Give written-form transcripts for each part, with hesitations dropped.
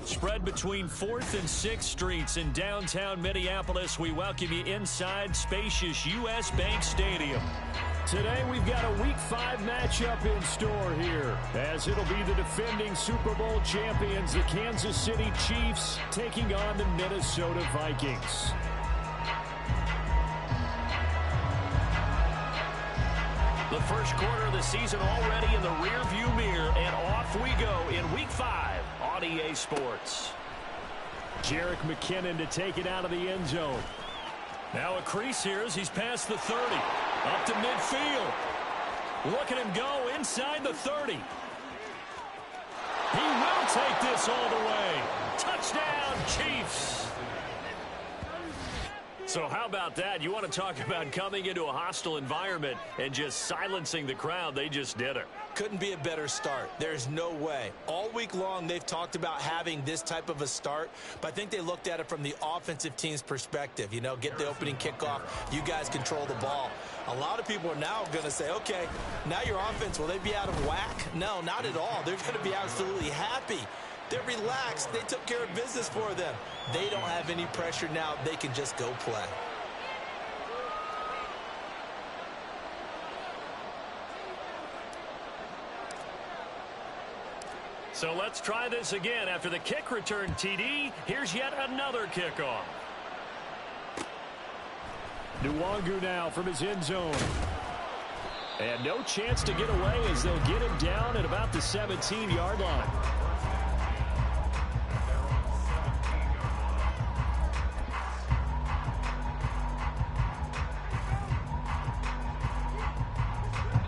Spread between 4th and 6th Streets in downtown Minneapolis, we welcome you inside spacious U.S. Bank Stadium. Today we've got a Week 5 matchup in store here, as it'll be the defending Super Bowl champions, the Kansas City Chiefs, taking on the Minnesota Vikings. The first quarter of the season already in the rearview mirror, and off we go in Week 5 on EA Sports. Jerick McKinnon to take it out of the end zone. Now a crease here as he's past the 30. Up to midfield. Look at him go inside the 30. He will take this all the way. Touchdown, Chiefs. So how about that? You want to talk about coming into a hostile environment and just silencing the crowd. They just did it. Couldn't be a better start. There's no way. All week long they've talked about having this type of a start, but I think they looked at it from the offensive team's perspective. You know, get the opening kickoff. You guys control the ball. A lot of people are now going to say, okay, now your offense, will they be out of whack? No, not at all. They're going to be absolutely happy. They're relaxed. They took care of business for them. They don't have any pressure now. They can just go play. So let's try this again. After the kick return TD, here's yet another kickoff. Nwangu now from his end zone. And no chance to get away as they'll get him down at about the 17-yard line.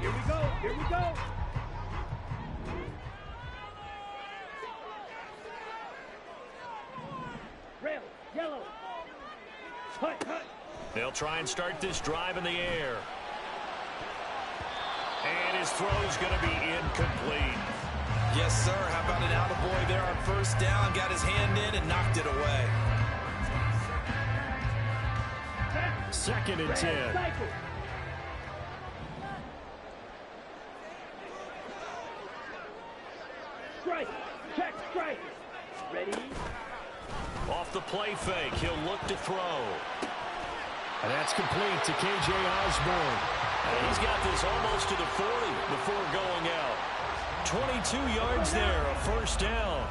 Here we go. Here we go. Red, yellow. Hut, hut. They'll try and start this drive in the air. And his throw's going to be incomplete. Yes, sir. How about an attaboy there on first down? Got his hand in and knocked it away. 2nd and 10. Cycle. Strike. Check. Strike. Ready. Off the play fake, he'll look to throw. And that's complete to K.J. Osborne. And he's got this almost to the 40 before going out. 22 yards there, a first down.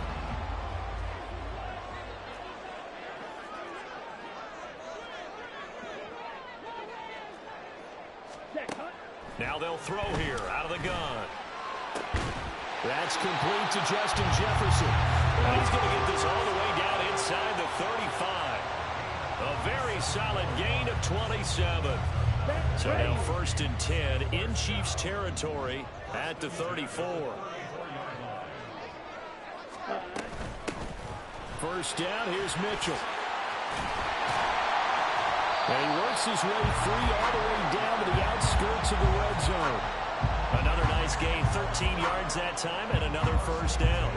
Now they'll throw here out of the gun. That's complete to Justin Jefferson. And he's going to get this all the way down inside the 35. A very solid gain of 27. So now 1st and 10 in Chiefs territory at the 34. First down, here's Mitchell. And he works his way free all the way down to the outskirts of the red zone. Another nice gain, 13 yards that time, and another first down.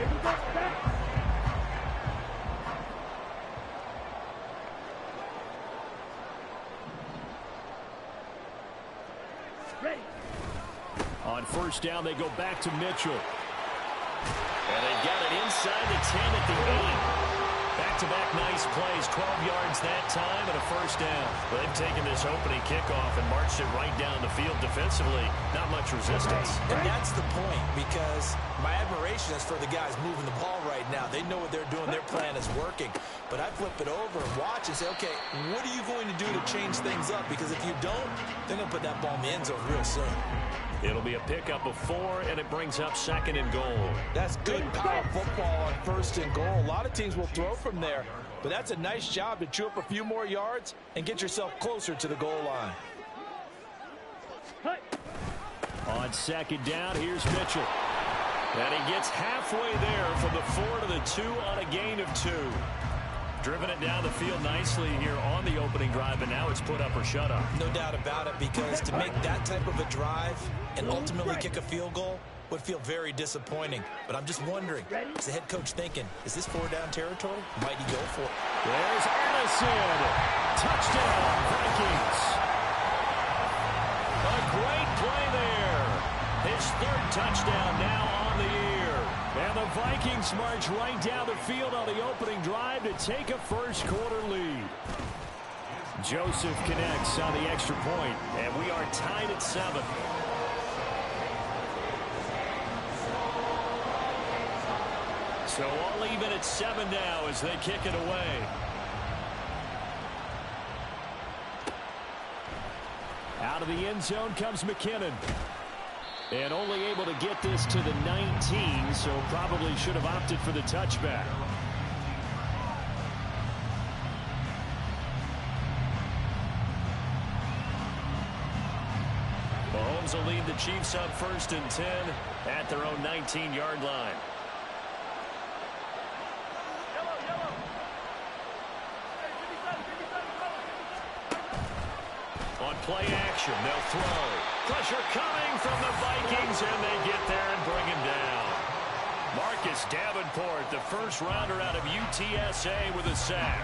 Ready. On first down, they go back to Mitchell. And they got it inside the 10 at the 8. Back-to-back nice plays, 12 yards that time and a first down. They've taken this opening kickoff and marched it right down the field defensively. Not much resistance. And that's the point, because my admiration is for the guys moving the ball right now. They know what they're doing. Their plan is working. But I flip it over and watch and say, okay, what are you going to do to change things up? Because if you don't, they're going to put that ball in the end zone real soon. It'll be a pickup of 4, and it brings up 2nd and goal. That's good power football on 1st and goal. A lot of teams will throw from there, but that's a nice job to chew up a few more yards and get yourself closer to the goal line. On 2nd down, here's Mitchell. And he gets halfway there from the 4 to the 2 on a gain of 2. Driven it down the field nicely here on the opening drive, and now it's put up or shut up. No doubt about it, because to make that type of a drive and ultimately kick a field goal would feel very disappointing. But I'm just wondering, is the head coach thinking, is this 4-down territory? Might he go for it? There's Addison. Touchdown, Vikings. A great play there. His 3rd touchdown now on the year. And And the Vikings march right down the field on the opening drive to take a first-quarter lead. Joseph connects on the extra point, and we are tied at 7. So all even at 7 now as they kick it away. Out of the end zone comes McKinnon. And only able to get this to the 19, so probably should have opted for the touchback. Mahomes will lead the Chiefs up 1st and 10 at their own 19-yard line. On play action, they'll throw. Pressure coming from the Vikings, and they get there and bring him down. Marcus Davenport, the first rounder out of UTSA with a sack.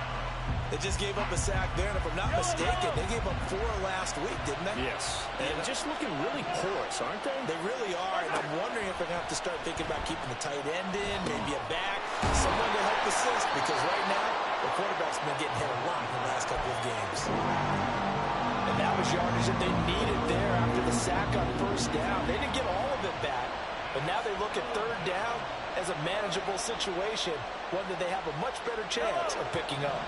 They just gave up a sack there, and if I'm not mistaken, they gave up 4 last week, didn't they? Yes. And just looking really porous, aren't they? They really are, and I'm wondering if they're going to have to start thinking about keeping the tight end in, maybe a back, someone to help assist, because right now, the quarterback's been getting hit a lot in the last couple of games. And that was yardage that they needed there after the sack on 1st down. They didn't get all of it back, but now they look at 3rd down as a manageable situation, one that they have a much better chance of picking up.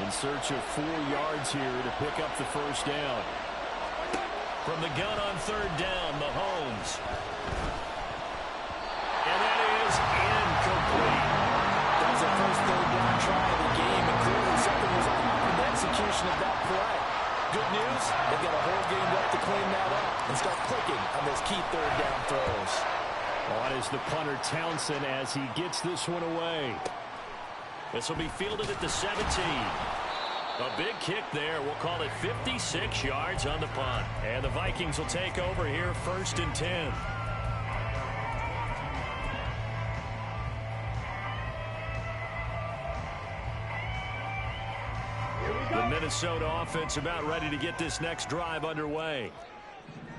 In search of 4 yards here to pick up the 1st down. From the gun on 3rd down, Mahomes. And that is incomplete. That was their first 3rd down try of the game, and clearly something was off in the execution of that play. Good news, they've got a whole game left to clean that up and start clicking on those key 3rd down throws. On is the punter Townsend as he gets this one away. This will be fielded at the 17. A big kick there. We'll call it 56 yards on the punt. And the Vikings will take over here 1st and 10. The Minnesota offense about ready to get this next drive underway.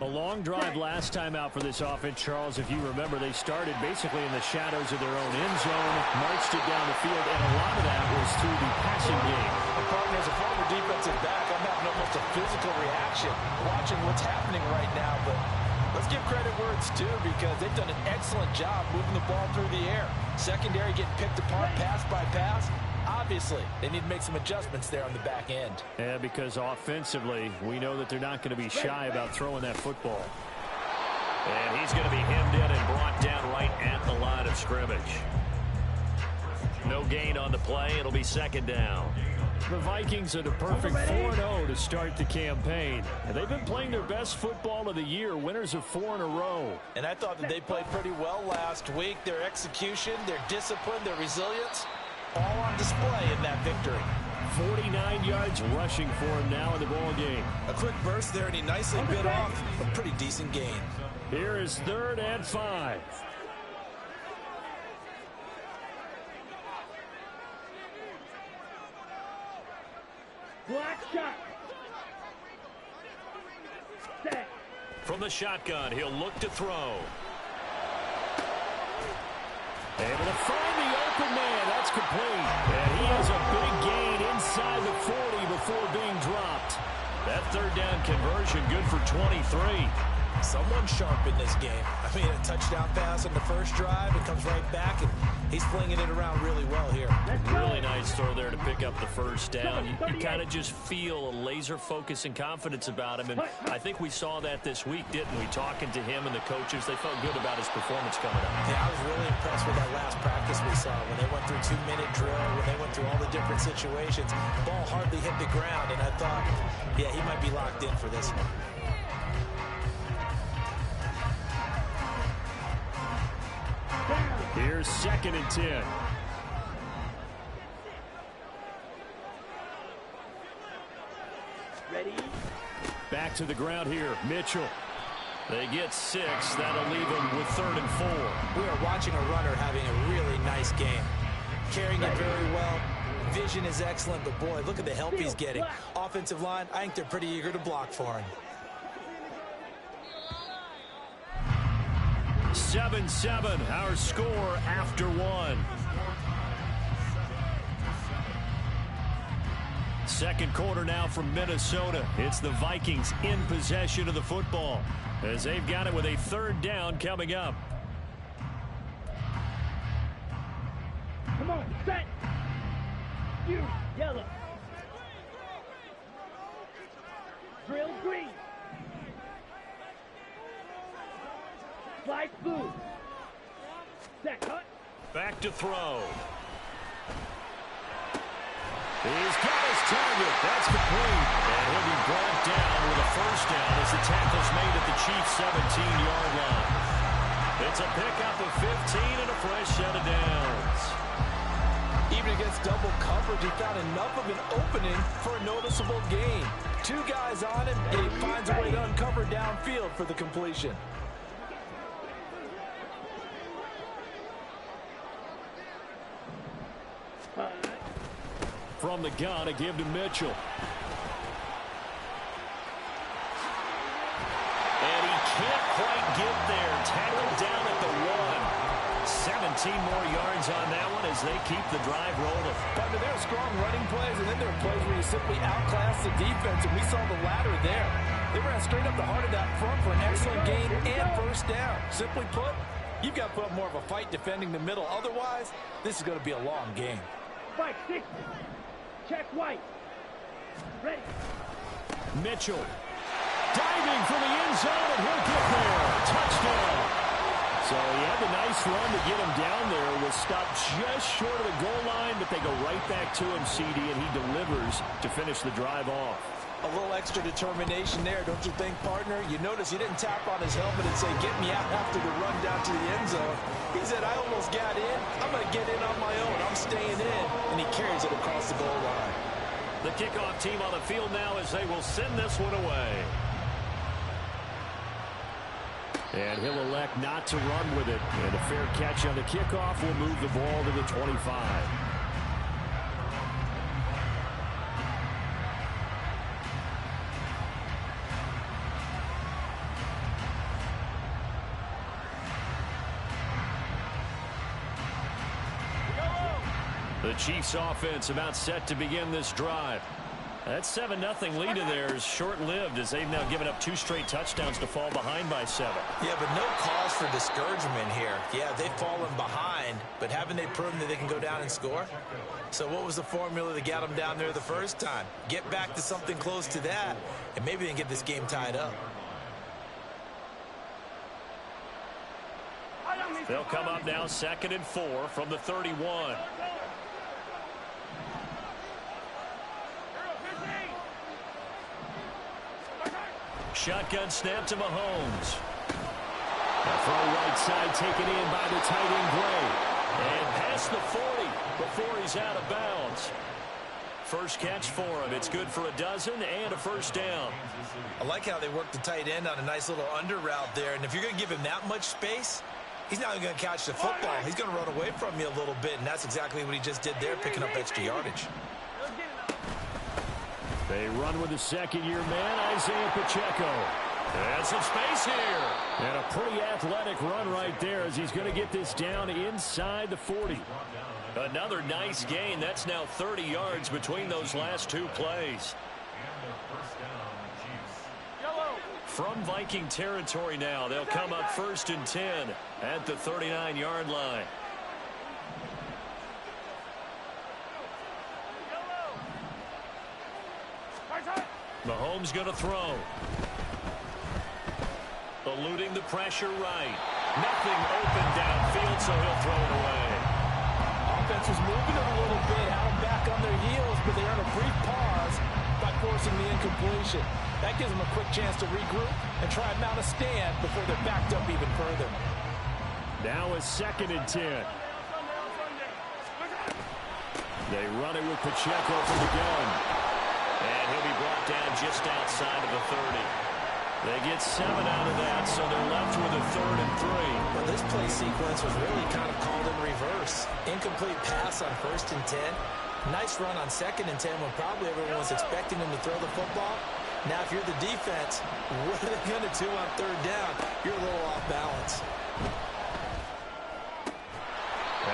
A long drive last time out for this offense, Charles. If you remember, they started basically in the shadows of their own end zone, marched it down the field, and a lot of that was through the passing game. And partner, as a former defensive back, I'm having almost a physical reaction watching what's happening right now. But let's give credit where it's due, because they've done an excellent job moving the ball through the air. Secondary getting picked apart pass by pass. Obviously, they need to make some adjustments there on the back end. Yeah, because offensively, we know that they're not going to be shy about throwing that football. And he's going to be hemmed in and brought down right at the line of scrimmage. No gain on the play. It'll be 2nd down. The Vikings are the perfect 4-0 to start the campaign. And they've been playing their best football of the year, winners of 4 in a row. And I thought that they played pretty well last week. Their execution, their discipline, their resilience, all on display in that victory. 49 yards rushing for him now in the ball game. A quick burst there, and he nicely bit off a pretty decent gain. Here is 3rd and 5. Black shot. Set. From the shotgun, he'll look to throw. Able to find the open man. That's complete. And he has a big gain inside the 40 before being dropped. That 3rd down conversion good for 23. Someone sharp in this game. I mean, a touchdown pass on the first drive. It comes right back, and he's flinging it around really well here. Really nice throw there to pick up the 1st down. You kind of just feel a laser focus and confidence about him, and I think we saw that this week, didn't we? Talking to him and the coaches, they felt good about his performance coming up. Yeah, I was really impressed with that last practice we saw when they went through 2-minute drill, when they went through all the different situations. Ball hardly hit the ground, and I thought, yeah, he might be locked in for this one. Here's 2nd and 10. Ready? Back to the ground here. Mitchell. They get 6. That'll leave them with 3rd and 4. We are watching a runner having a really nice game. Carrying it very well. Vision is excellent, but boy, look at the help he's getting. Offensive line, I think they're pretty eager to block for him. 7-7, our score after one. Second quarter now from Minnesota. It's the Vikings in possession of the football as they've got it with a third down coming up. Come on, set. You, yellow. Drill green. Slide blue. Set, cut. Back to throw. He's got his target. That's complete. And he'll be brought down with a first down as the tackle's made at the Chiefs' 17-yard line. It's a pickup of 15 and a fresh set of downs. Even against double coverage, he found enough of an opening for a noticeable gain. Two guys on him, and he finds a way to uncover downfield for the completion. From the gun, a give to Mitchell. And he can't quite get there. Tackled down at the 1. 17 more yards on that one as they keep the drive rolling. Partner, there are strong running plays, and then there are plays where you simply outclass the defense, and we saw the latter there. They ran straight up the heart of that front for an excellent gain and first down. Simply put, you've got to put up more of a fight defending the middle. Otherwise, this is going to be a long game. Fight, 6. Check white. Ready. Mitchell diving for the end zone, and he'll get there. Touchdown. So he had the nice run to get him down there. Was stopped just short of the goal line, but they go right back to him, CD, and he delivers to finish the drive off. A little extra determination there, don't you think, partner? You notice he didn't tap on his helmet and say, get me out after the run down to the end zone. He said, I almost got in. I'm going to get in on my own. I'm staying in. And he carries it across the goal line. The kickoff team on the field now as they will send this one away. And he'll elect not to run with it. And a fair catch on the kickoff will move the ball to the 25. The Chiefs offense about set to begin this drive. That 7-0 lead of theirs short-lived as they've now given up 2 straight touchdowns to fall behind by 7. Yeah, but no cause for discouragement here. Yeah, they've fallen behind, but haven't they proven that they can go down and score? So what was the formula that got them down there the first time? Get back to something close to that, and maybe they can get this game tied up. They'll come up now 2nd and 4 from the 31. Shotgun snap to Mahomes. A throw right side taken in by the tight end Gray. And past the 40 before he's out of bounds. First catch for him. It's good for a dozen and a first down. I like how they work the tight end on a nice little under route there. And if you're going to give him that much space, he's not even going to catch the football. He's going to run away from you a little bit. And that's exactly what he just did there, picking up extra yardage. They run with the second-year man, Isaiah Pacheco. And some space here. And a pretty athletic run right there as he's going to get this down inside the 40. Another nice gain. That's now 30 yards between those last 2 plays. From Viking territory now, they'll come up 1st and 10 at the 39-yard line. Mahomes going to throw. Eluding the pressure right. Nothing open downfield, so he'll throw it away. Offense was moving it a little bit, had them back on their heels, but they earned a brief pause by forcing the incompletion. That gives them a quick chance to regroup and try and mount a stand before they're backed up even further. Now a 2nd and 10. They run it with Pacheco from the gun. And he'll be brought down just outside of the 30. They get 7 out of that, so they're left with a 3rd and 3. Well, this play sequence was really kind of called in reverse. Incomplete pass on 1st and 10. Nice run on 2nd and 10 when probably everyone was expecting him to throw the football. Now, if you're the defense, what are they going to do on 3rd down? You're a little off balance.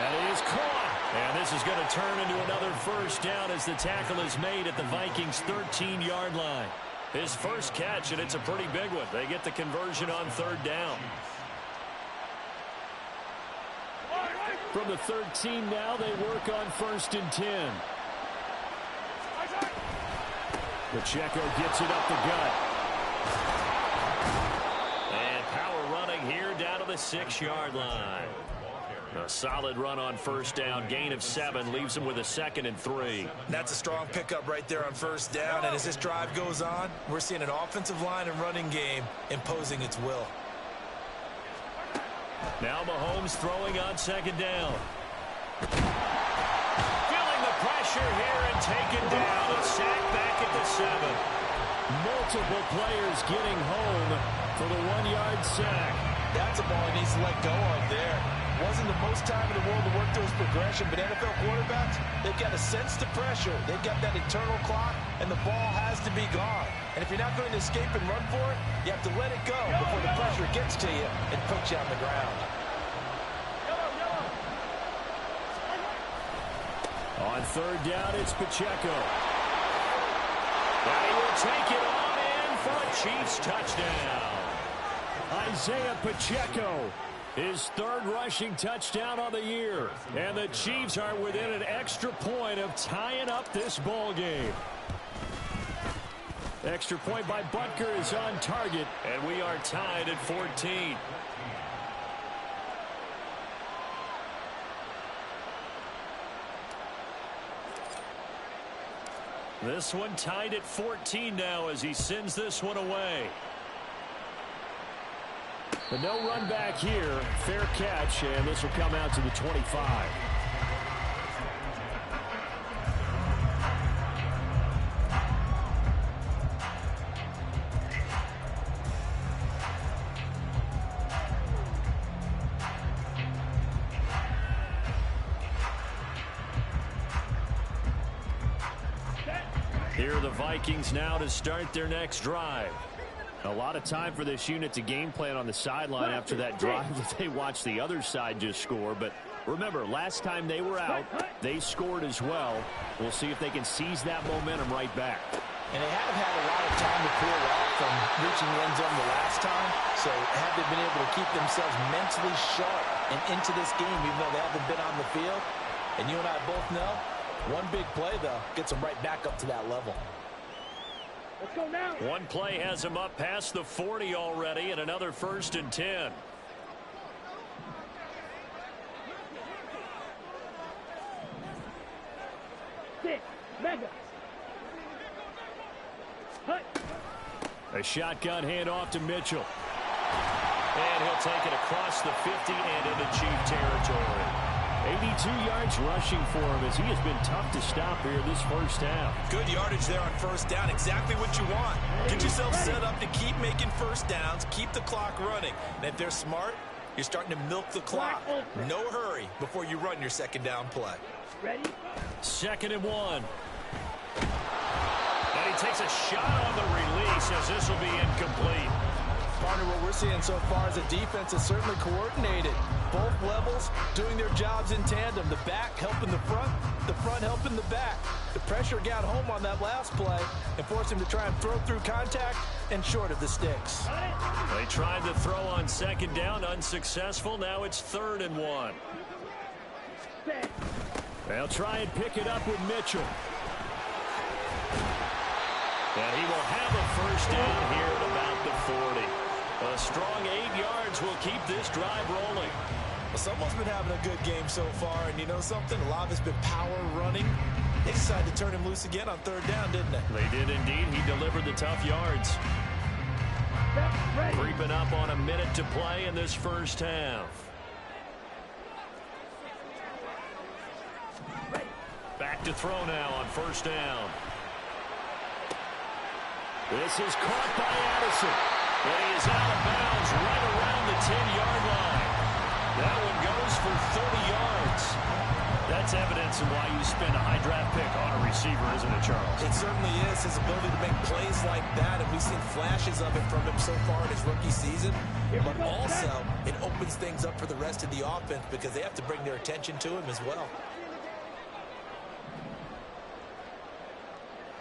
That is caught. And this is going to turn into another first down as the tackle is made at the Vikings' 13-yard line. His first catch, and it's a pretty big one. They get the conversion on third down. From the 13 now, they work on 1st and 10. Pacheco gets it up the gut. And power running here down to the 6-yard line. A solid run on first down. Gain of 7 leaves him with a 2nd and 3. That's a strong pickup right there on first down. And as this drive goes on, we're seeing an offensive line and running game imposing its will. Now Mahomes throwing on 2nd down. Feeling the pressure here and taken down. A sack back at the 7. Multiple players getting home for the 1-yard sack. That's a ball he needs to let go of there. Wasn't the most time in the world to work through his progression, but NFL quarterbacks, they've got a sense to pressure. They've got that internal clock, and the ball has to be gone. And if you're not going to escape and run for it, you have to let it go before the pressure gets to you and puts you on the ground. On third down, it's Pacheco. And he will take it on in for a Chiefs touchdown. Isaiah Pacheco, his 3rd rushing touchdown on the year. And the Chiefs are within an extra point of tying up this ball game. Extra point by Butker is on target, and we are tied at 14. This one tied at 14 now as he sends this one away. But no run back here. Fair catch, and this will come out to the 25. Here are the Vikings now to start their next drive. A lot of time for this unit to game plan on the sideline after that drive that they watched the other side just score. But remember, last time they were out, they scored as well. We'll see if they can seize that momentum right back. And they haven't had a lot of time to cool off from reaching the end zone the last time. So have they been able to keep themselves mentally sharp and into this game, even though they haven't been on the field? And you and I both know, one big play, though, gets them right back up to that level. Let's go now. One play has him up past the 40 already, and another 1st and 10. Six. Mega. Hut. A shotgun handoff to Mitchell. And he'll take it across the 50 and into Chief territory. 82 yards rushing for him as he has been tough to stop here this first half. Good yardage there on first down. Exactly what you want. Get yourself set up to keep making first downs, keep the clock running. And if they're smart, you're starting to milk the clock. No hurry before you run your 2nd down play. Ready? 2nd and 1. And he takes a shot on the release as this will be incomplete. Partner, what we're seeing so far is a defense that's certainly coordinated. Both levels doing their jobs in tandem. The back helping the front helping the back. The pressure got home on that last play and forced him to try and throw through contact and short of the sticks. They tried to throw on 2nd down, unsuccessful. Now it's 3rd and 1. They'll try and pick it up with Mitchell. And he will have a first down here at about the 40. A strong 8 yards will keep this drive rolling. Well, someone's been having a good game so far, and you know something? A lot of it's been power running. They decided to turn him loose again on 3rd down, didn't they? They did indeed. He delivered the tough yards. Creeping up on a minute to play in this first half. Back to throw now on 1st down. This is caught by Addison. And he is out of bounds right around the 10-yard line. That one goes for 30 yards. That's evidence of why you spend a high draft pick on a receiver, isn't it, Charles? It certainly is. His ability to make plays like that, and we've seen flashes of it from him so far in his rookie season. but also it opens things up for the rest of the offense because they have to bring their attention to him as well.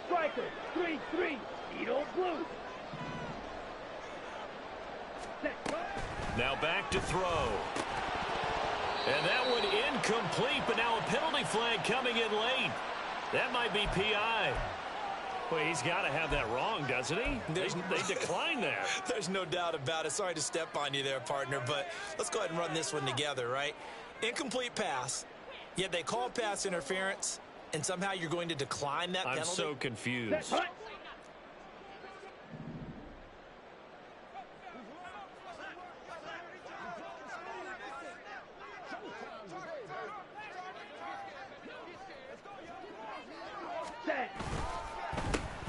Striker, 3-3, Edo Blue. Now back to throw. And that one incomplete, but now a penalty flag coming in late. That might be PI. Well, he's got to have that wrong, doesn't he? They declined that. There's no doubt about it. Sorry to step on you there, partner, but let's go ahead and run this one together, right? Incomplete pass, yet they call pass interference, and somehow you're going to decline that penalty? I'm so confused.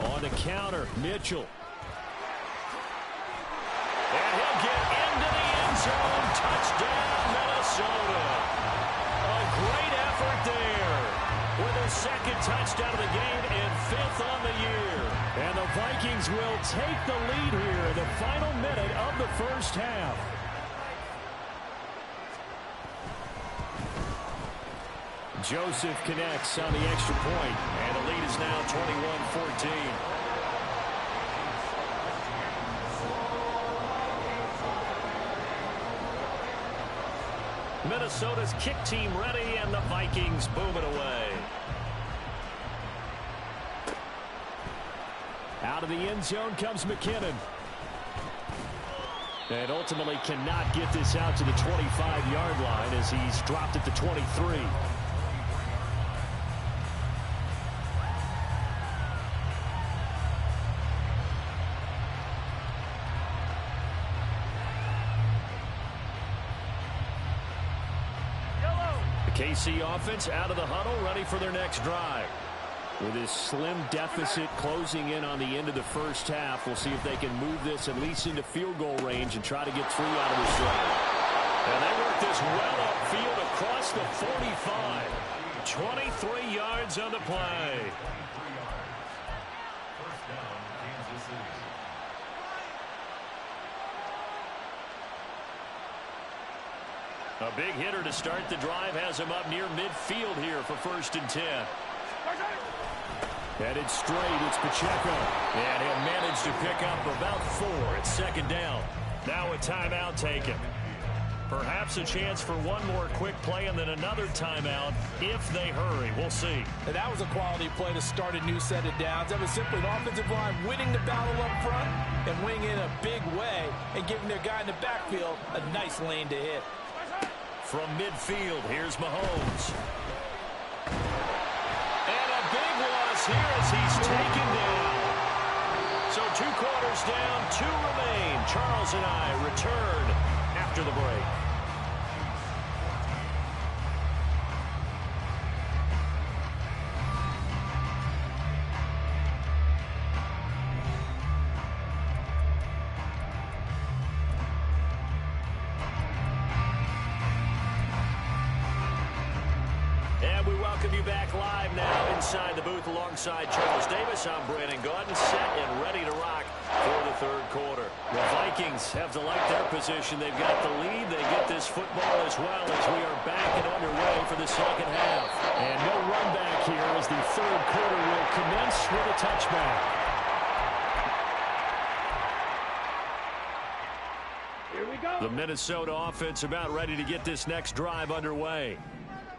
On the counter, Mitchell. And he'll get into the end zone. Touchdown, Minnesota. A great effort there with his second touchdown of the game and 5th on the year. And the Vikings will take the lead here in the final minute of the first half. Joseph connects on the extra point, and the lead is now 21-14. Minnesota's kick team ready, and the Vikings boom it away. Out of the end zone comes McKinnon. And ultimately cannot get this out to the 25-yard line as he's dropped at the 23. KC offense out of the huddle, ready for their next drive. With his slim deficit closing in on the end of the first half, we'll see if they can move this at least into field goal range and try to get 3 out of this drive. And they work this well upfield across the 45. 23 yards on the play. A big hitter to start the drive has him up near midfield here for 1st and 10. Headed straight, it's Pacheco. And he'll manage to pick up about 4 at 2nd down. Now a timeout taken. Perhaps a chance for one more quick play and then another timeout if they hurry. We'll see. And that was a quality play to start a new set of downs. That was simply an offensive line winning the battle up front and winning in a big way and giving their guy in the backfield a nice lane to hit. From midfield, here's Mahomes. And a big loss here as he's taken down. So 2 quarters down, 2 remain. Charles and I return after the break. Inside the booth alongside Charles Davis, I'm Brandon Gaudin, set and ready to rock for the 3rd quarter. The Vikings have to like their position. They've got the lead. They get this football as well as we are back and underway for the 2nd half. And no run back here as the 3rd quarter will commence with a touchback. Here we go. The Minnesota offense about ready to get this next drive underway.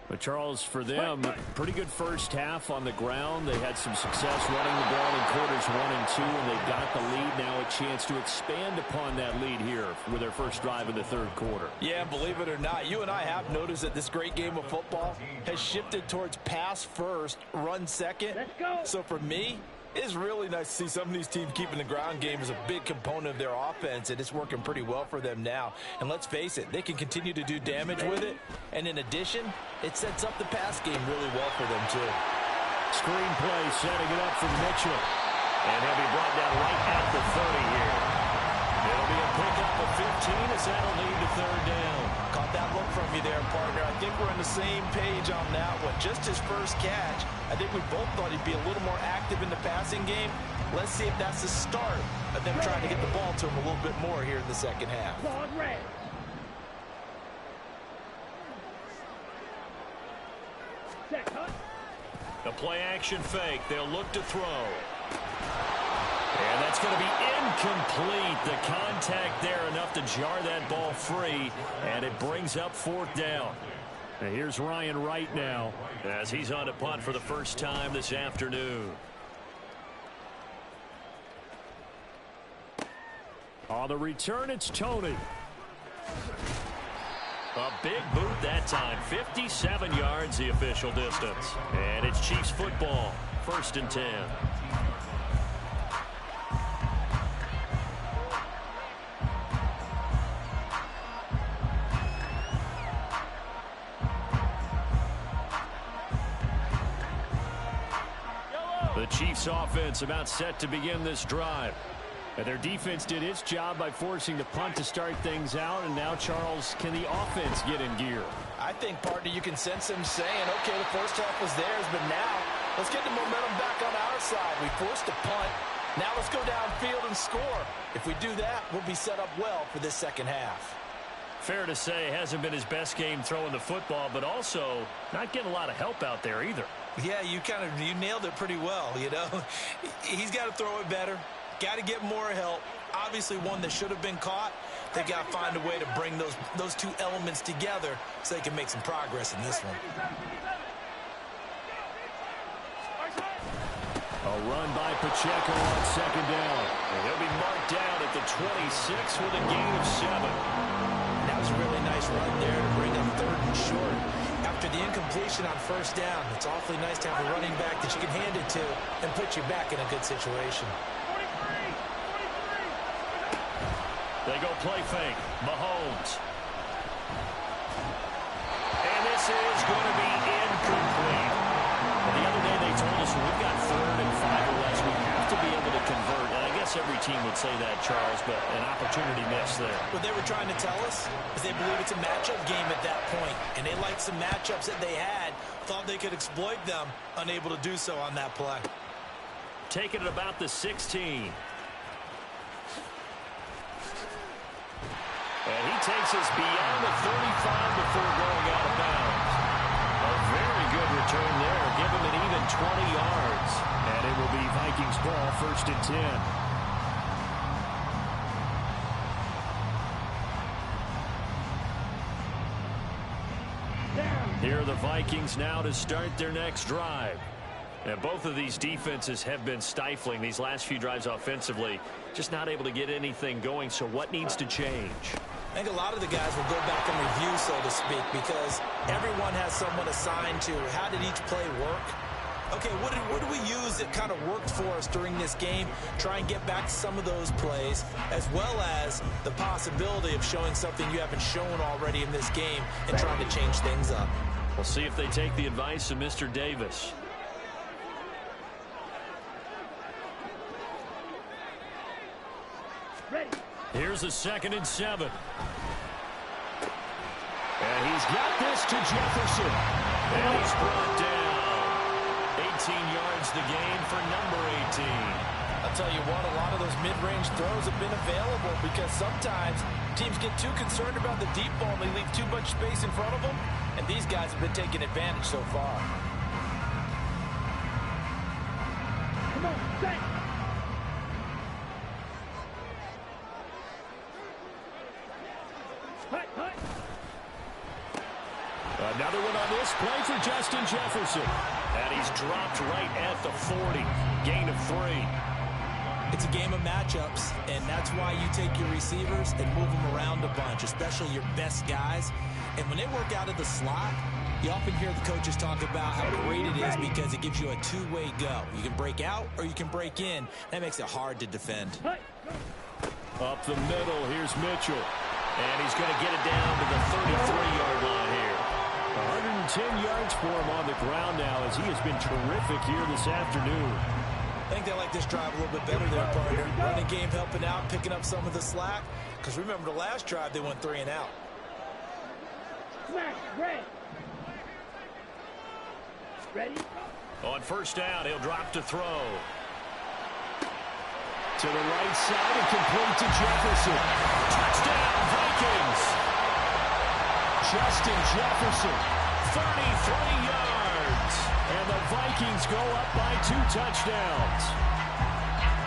But, Charles, for them, pretty good first half on the ground. They had some success running the ball in quarters 1 and 2, and they got the lead. Now a chance to expand upon that lead here with their first drive in the 3rd quarter. Yeah, believe it or not, you and I have noticed that this great game of football has shifted towards pass first, run second. Let's go. So for me, it's really nice to see some of these teams keeping the ground game as a big component of their offense, and it's working pretty well for them now. And let's face it, they can continue to do damage with it. And in addition, it sets up the pass game really well for them, too. Screen play setting it up for Mitchell. And he'll be brought down right at the 30 here. It'll be a pickup of 15 as that'll lead to third down. Caught that look from you there, partner. I think we're on the same page on that one. Just his first catch, I think we both thought he'd be a little more active in the passing game. Let's see if that's the start of them trying to get the ball to him a little bit more here in the second half. Ball red. Set, cut. The play-action fake. They'll look to throw. And that's going to be incomplete. The contact there enough to jar that ball free, and it brings up fourth down. And here's Ryan Wright now as he's on to punt for the first time this afternoon. On the return, it's Tony. A big boot that time. 57 yards the official distance. And it's Chiefs football. 1st and 10. The Chiefs offense about set to begin this drive. And their defense did its job by forcing the punt to start things out. And now, Charles, can the offense get in gear? I think, partner, you can sense them saying, okay, the first half was theirs, but now let's get the momentum back on our side. We forced a punt. Now let's go downfield and score. If we do that, we'll be set up well for this second half. Fair to say, hasn't been his best game throwing the football, but also not getting a lot of help out there either. Yeah, you nailed it pretty well, you know. He's got to throw it better. Got to get more help. Obviously one that should have been caught. They got to find a way to bring those two elements together so they can make some progress in this one. A run by Pacheco on second down. And he'll be marked down at the 26 with a gain of 7. That was a really nice run there to bring up 3rd and short. After the incompletion on 1st down, it's awfully nice to have a running back that you can hand it to and put you back in a good situation. They go play fake. Mahomes. And this is going to be incomplete. Well, the other day they told us when we've got 3rd and 5 or less, we have to be able to convert. And I guess every team would say that, Charles, but an opportunity missed there. What they were trying to tell us is they believe it's a matchup game at that point. And they liked some matchups that they had, thought they could exploit them, unable to do so on that play. Taking it about the 16. And he takes us beyond the 35 before going out of bounds. A very good return there. Give him an even 20 yards. And it will be Vikings ball, 1st and 10. Here are the Vikings now to start their next drive. And both of these defenses have been stifling these last few drives offensively. Just not able to get anything going. So what needs to change? I think a lot of the guys will go back and review, so to speak, because everyone has someone assigned to how did each play work. Okay, what do we use that kind of worked for us during this game? Try and get back to some of those plays, as well as the possibility of showing something you haven't shown already in this game and trying to change things up. We'll see if they take the advice of Mr. Davis. Ready. Here's a 2nd and 7. And he's got this to Jefferson. And he's brought down. 18 yards the gain for number 18. I'll tell you what, a lot of those mid-range throws have been available because sometimes teams get too concerned about the deep ball and they leave too much space in front of them. And these guys have been taking advantage so far. Come on, set. Another one on this play for Justin Jefferson. And he's dropped right at the 40. Gain of 3. It's a game of matchups, and that's why you take your receivers and move them around a bunch, especially your best guys. And when they work out of the slot, you often hear the coaches talk about how great it is because it gives you a two-way go. You can break out or you can break in. That makes it hard to defend. Up the middle, here's Mitchell. And he's going to get it down to the 33-yard line here. 110 yards for him on the ground now as he has been terrific here this afternoon. I think they like this drive a little bit better there, partner. Running game helping out, picking up some of the slack. Because remember the last drive, they went 3 and out. Smash, red. Ready? On first down, he'll drop to throw. To the right side and complete to Jefferson. Touchdown, Vikings. Justin Jefferson, 33 yards. And the Vikings go up by 2 touchdowns.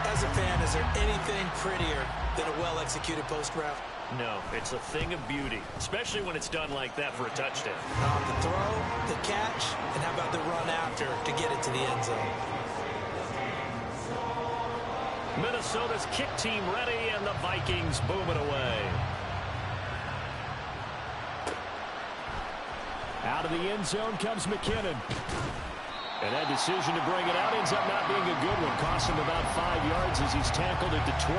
As a fan, is there anything prettier than a well-executed post route? No, it's a thing of beauty, especially when it's done like that for a touchdown. The throw, the catch, and how about the run after to get it to the end zone? Minnesota's kick team ready, and the Vikings boom it away. Out of the end zone comes McKinnon. And that decision to bring it out ends up not being a good one. Cost him about 5 yards as he's tackled at the 20.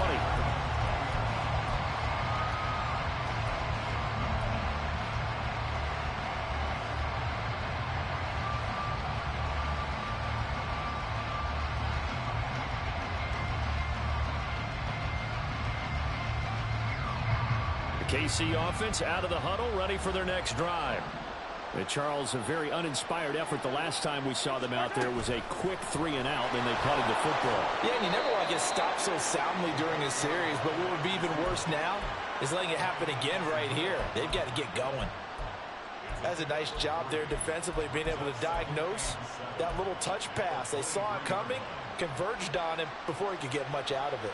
The KC offense out of the huddle, ready for their next drive. Charles, a very uninspired effort the last time we saw them out there. It was a quick 3 and out, and they punted the football. Yeah, and you never want to get stopped so soundly during a series, but what would be even worse now is letting it happen again right here. They've got to get going. That's a nice job there defensively, being able to diagnose that little touch pass. They saw it coming, converged on him before he could get much out of it.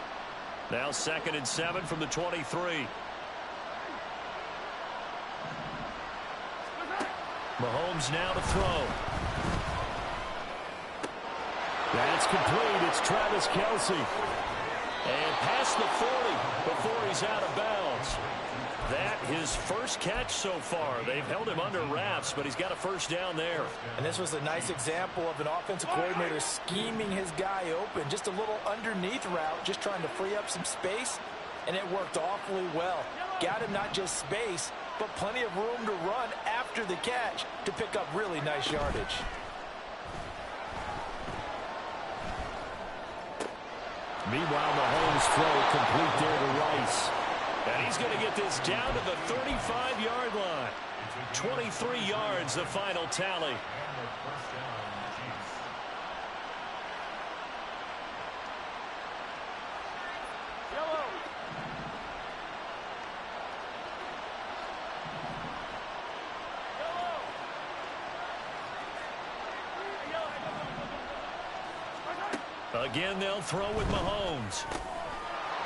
Now 2nd and 7 from the 23. Mahomes now to throw. That's complete. It's Travis Kelce. And past the 40 before he's out of bounds. That his first catch so far. They've held him under wraps, but he's got a first down there. And this was a nice example of an offensive coordinator scheming his guy open. Just a little underneath route, just trying to free up some space, and it worked awfully well. Got him not just space, but plenty of room to run after the catch to pick up really nice yardage. Meanwhile, Mahomes throw complete there to Rice. And he's going to get this down to the 35-yard line. 23 yards, the final tally. Again, they'll throw with Mahomes.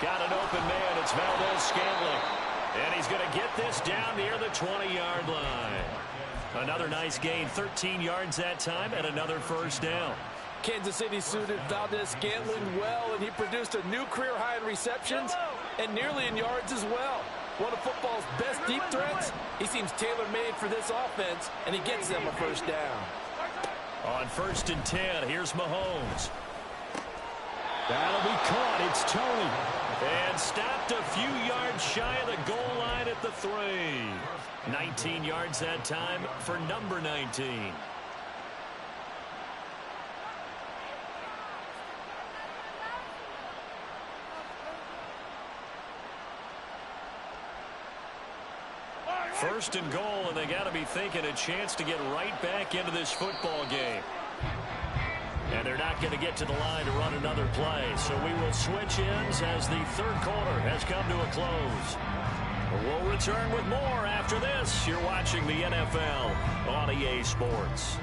Got an open man. It's Valdez-Scantling. And he's going to get this down near the 20-yard line. Another nice gain. 13 yards that time and another first down. Kansas City suited Valdez-Scantling well, and he produced a new career high in receptions and nearly in yards as well. One of football's best deep threats. He seems tailor-made for this offense, and he gets them a first down. On 1st and 10, here's Mahomes. That'll be caught. It's Tony. And stopped a few yards shy of the goal line at the 3. 19 yards that time for number 19. First and goal, and they got to be thinking a chance to get right back into this football game. And they're not going to get to the line to run another play. So we will switch ends as the 3rd quarter has come to a close. We'll return with more after this. You're watching the NFL on EA Sports.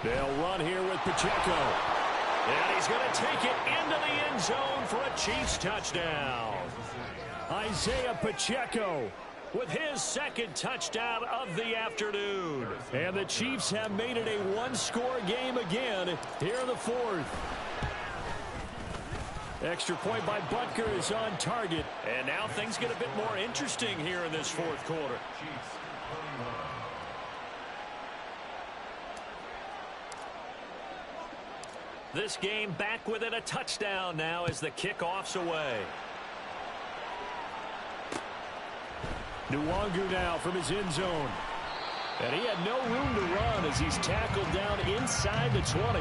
They'll run here with Pacheco. And he's going to take it into the end zone for a Chiefs touchdown. Isaiah Pacheco with his 2nd touchdown of the afternoon. And the Chiefs have made it a one-score game again here in the 4th. Extra point by Butker is on target. And now things get a bit more interesting here in this 4th quarter. This game back within a touchdown now as the kickoff's away. Nwangu now from his end zone. And he had no room to run as he's tackled down inside the 20.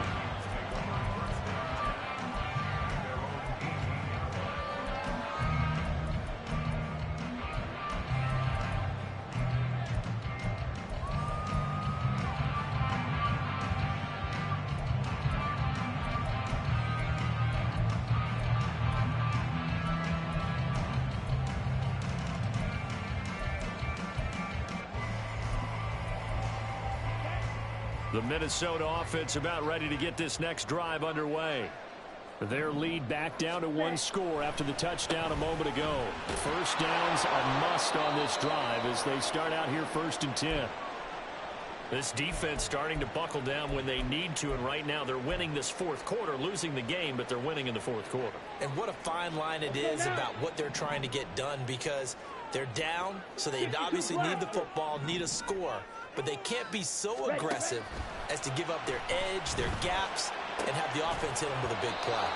The Minnesota offense about ready to get this next drive underway. Their lead back down to one score after the touchdown a moment ago. First downs a must on this drive as they start out here 1st and 10. This defense starting to buckle down when they need to, and right now they're winning this fourth quarter, losing the game, but they're winning in the fourth quarter. And what a fine line it is about what they're trying to get done, because they're down, so they obviously need the football, need a score. But they can't be so aggressive as to give up their edge, their gaps, and have the offense hit them with a big play.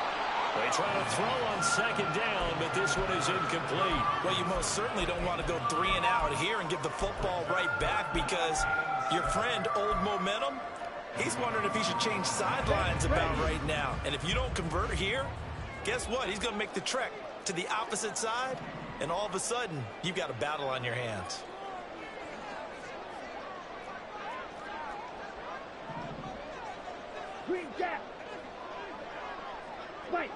They try to throw on 2nd down, but this one is incomplete. Well, you most certainly don't want to go 3 and out here and give the football right back, because your friend, Old Momentum, he's wondering if he should change sidelines about right now. And if you don't convert here, guess what? He's going to make the trek to the opposite side, and all of a sudden, you've got a battle on your hands. Green gap. White.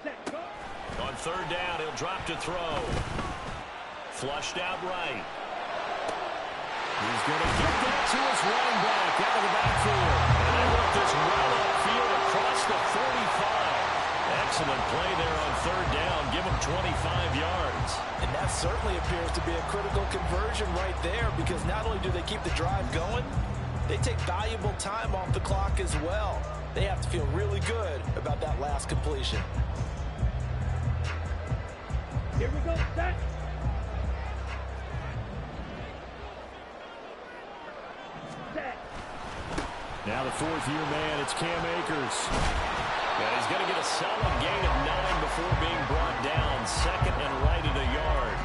Set, go. On 3rd down, he'll drop to throw. Flushed out right. He's going to get that to his running back out of the backfield. And they work this well upfield across the 45. Excellent play there on 3rd down. Give him 25 yards. And that certainly appears to be a critical conversion right there, because not only do they keep the drive going, they take valuable time off the clock as well. They have to feel really good about that last completion. Here we go, set. Set. Now the 4th-year man, it's Cam Akers. And he's going to get a solid gain of 9 before being brought down. 2nd and right at a yard.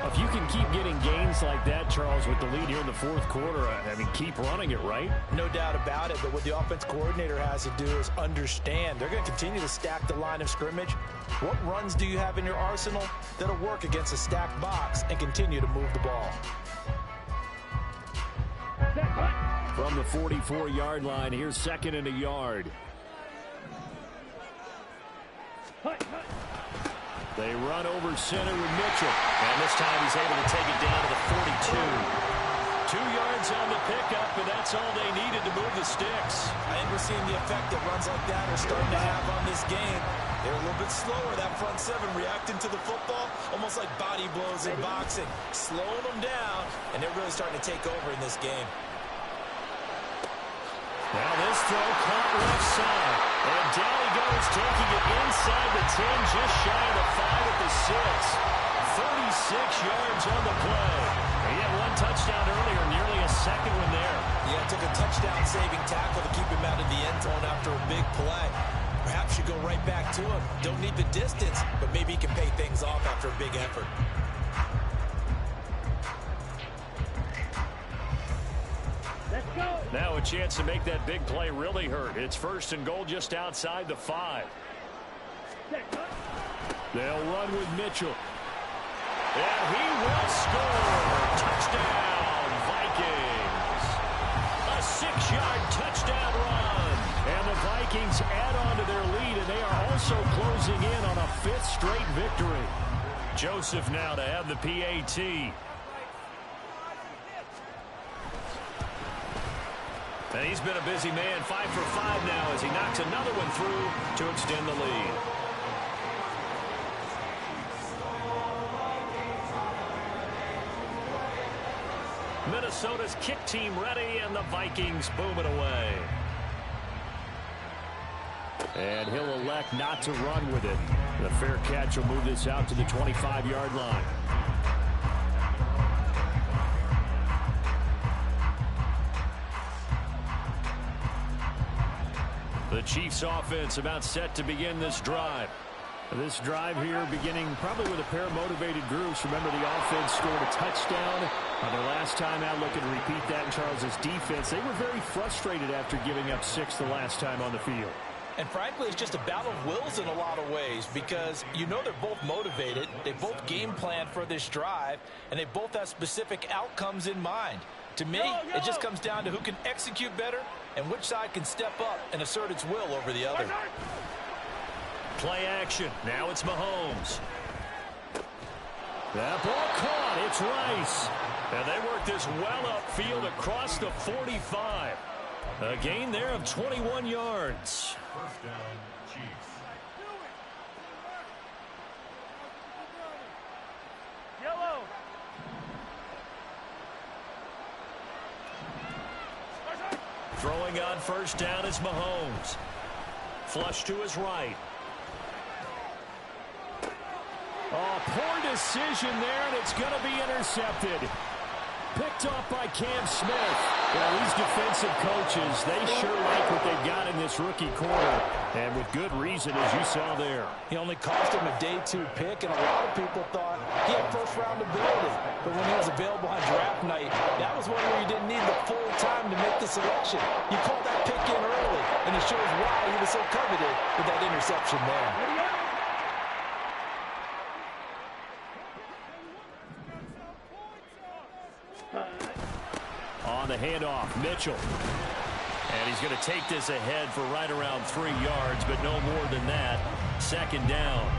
If you can keep getting gains like that, Charles, with the lead here in the 4th quarter, I mean, keep running it, right? No doubt about it, but what the offense coordinator has to do is understand they're going to continue to stack the line of scrimmage. What runs do you have in your arsenal that'll work against a stacked box and continue to move the ball? Set, hut. From the 44-yard line, here's 2nd and a yard. Hut. They run over center with Mitchell. And this time he's able to take it down to the 42. 2 yards on the pickup, and that's all they needed to move the sticks. I think we're seeing the effect that runs like that are starting to have on this game. They're a little bit slower, that front 7, reacting to the football, almost like body blows in boxing, slowing them down, and they're really starting to take over in this game. Now this throw caught left side. And down he goes, taking it inside the 10, just shy of the 5 at the 6. 36 yards on the play. He had 1 touchdown earlier, nearly a 2nd one there. Yeah, took a touchdown-saving tackle to keep him out of the end zone after a big play. Perhaps you go right back to him. Don't need the distance, but maybe he can pay things off after a big effort. Let's go. Now a chance to make that big play really hurt. It's 1st and goal just outside the 5. Set, hut. They'll run with Mitchell. And he will score. Touchdown, Vikings. A 6-yard touchdown run. And the Vikings add on to their lead, and they are also closing in on a 5th straight victory. Joseph now to have the PAT. And he's been a busy man, 5 for 5 now as he knocks another one through to extend the lead. Minnesota's kick team ready, and the Vikings boom it away. And he'll elect not to run with it. The fair catch will move this out to the 25-yard line. The Chiefs offense about set to begin this drive. This drive here beginning probably with a pair of motivated groups. Remember, the offense scored a touchdown on their last time out. Looking to repeat that in Charles's defense. They were very frustrated after giving up 6 the last time on the field. And frankly, it's just a battle of wills in a lot of ways because you know they're both motivated. They both game plan for this drive, and they both have specific outcomes in mind. To me, it just comes down to who can execute better and which side can step up and assert its will over the other. Play action. Now it's Mahomes. That ball caught. It's Rice. And they work this well upfield across the 45. A gain there of 21 yards. First down, Chiefs. Yellow. Throwing on first down is Mahomes. Flush to his right. Oh, poor decision there, and it's going to be intercepted. Picked off by Cam Smith. Well, these defensive coaches, they sure like what they've got in this rookie corner, and with good reason, as you saw there. He only cost him a day 2 pick, and a lot of people thought he had first-round ability. But when he was available on draft night, that was one where you didn't need the full time to make the selection. You called that pick in early, and it shows why he was so coveted with that interception there. On the handoff, Mitchell. And he's going to take this ahead for right around 3 yards, but no more than that. Second down.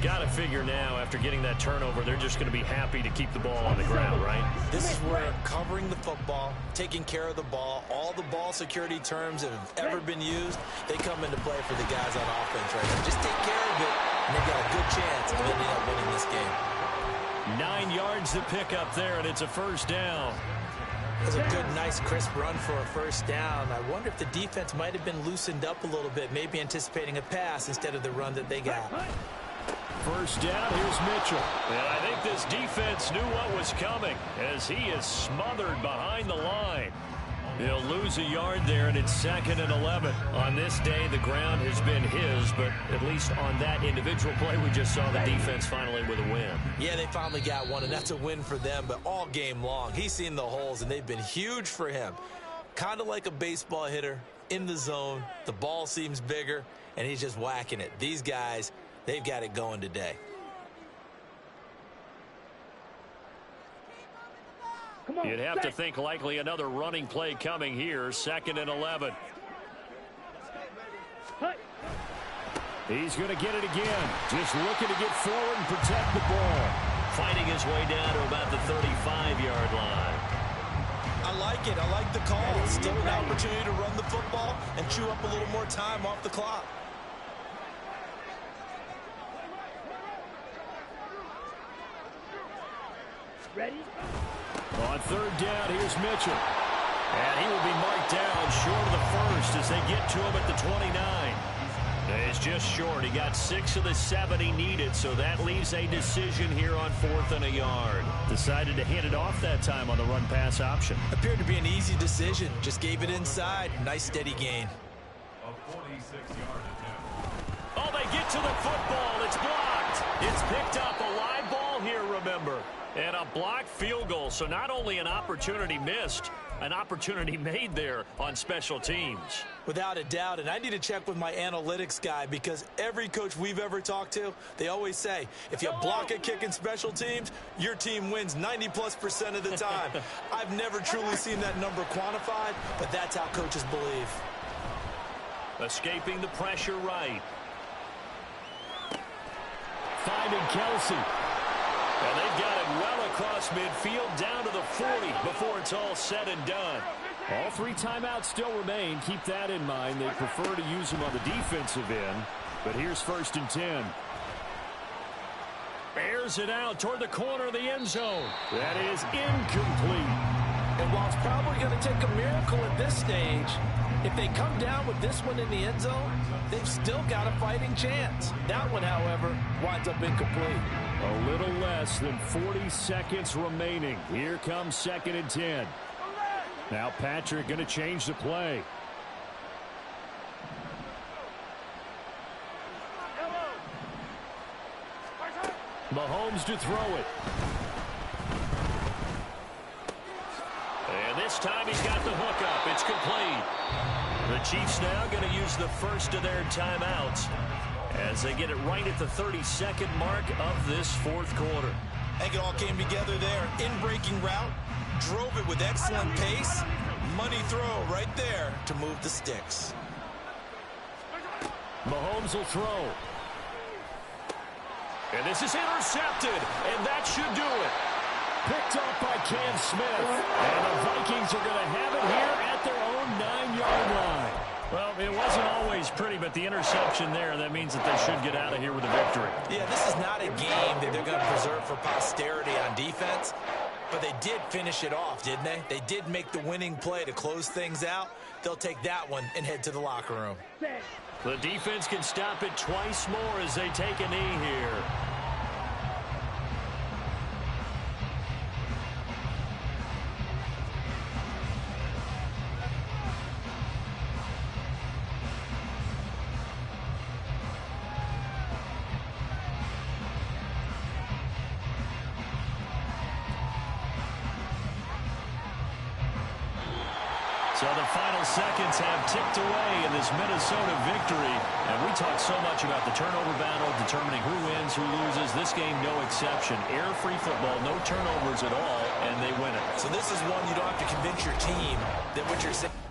Got to figure now, after getting that turnover, they're just going to be happy to keep the ball on the ground, right? This is where covering the football, taking care of the ball, all the ball security terms that have ever been used, they come into play for the guys on offense right now. Just take care of it, and they've got a good chance of ending up winning this game. 9 yards to pick up there, and it's a first down. It was a good, nice, crisp run for a first down. I wonder if the defense might have been loosened up a little bit, maybe anticipating a pass instead of the run that they got. First down, here's Mitchell. And I think this defense knew what was coming as he is smothered behind the line. He'll lose a yard there, and it's 2nd and 11. On this day, the ground has been his, but at least on that individual play, we just saw the defense finally with a win. Yeah, they finally got one, and that's a win for them, but all game long, he's seen the holes, and they've been huge for him. Kind of like a baseball hitter in the zone. The ball seems bigger, and he's just whacking it. These guys, they've got it going today. You'd have to think likely another running play coming here. 2nd and 11. He's going to get it again. Just looking to get forward and protect the ball. Fighting his way down to about the 35-yard line. I like it. I like the call. Still an opportunity to run the football and chew up a little more time off the clock. Ready? On third down, here's Mitchell. And he will be marked down short of the first as they get to him at the 29. It's just short. He got 6 of the 7 he needed, so that leaves a decision here on 4th and a yard. Decided to hand it off that time on the run-pass option. Appeared to be an easy decision. Just gave it inside. Nice, steady gain. A 46-yard attempt. Oh, they get to the football. It's blocked. It's picked up. A live ball here, remember. And a blocked field goal, so not only an opportunity missed, an opportunity made there on special teams. Without a doubt, and I need to check with my analytics guy because every coach we've ever talked to, they always say, if you block a kick in special teams, your team wins 90+% of the time. I've never truly seen that number quantified, but that's how coaches believe. Escaping the pressure right. Finding Kelsey. And they've got it well across midfield down to the 40 before it's all said and done. All 3 timeouts still remain. Keep that in mind. They prefer to use them on the defensive end. But here's 1st and 10. Airs it out toward the corner of the end zone. That is incomplete. And while it's probably going to take a miracle at this stage, if they come down with this one in the end zone, they've still got a fighting chance. That one, however, winds up incomplete. A little less than 40 seconds remaining. Here comes 2nd and 10. Now Patrick going to change the play. Mahomes to throw it. And this time he's got the hook up. It's complete. The Chiefs now going to use the first of their timeouts as they get it right at the 32nd mark of this fourth quarter. I think it all came together there. In-breaking route, drove it with excellent pace. Money throw right there to move the sticks. Mahomes will throw. And this is intercepted, and that should do it. Picked up by Cam Smith. And the Vikings are going to have it here at their own 9-yard line. Well, it wasn't always pretty, but the interception there, that means that they should get out of here with a victory. Yeah, this is not a game that they're going to preserve for posterity on defense, but they did finish it off, didn't they? They did make the winning play to close things out. They'll take that one and head to the locker room. The defense can stop it twice more as they take a knee here. So the final seconds have ticked away in this Minnesota victory. And we talk so much about the turnover battle, determining who wins, who loses. This game, no exception. Air-free football, no turnovers at all, and they win it. So this is one you don't have to convince your team that what you're saying.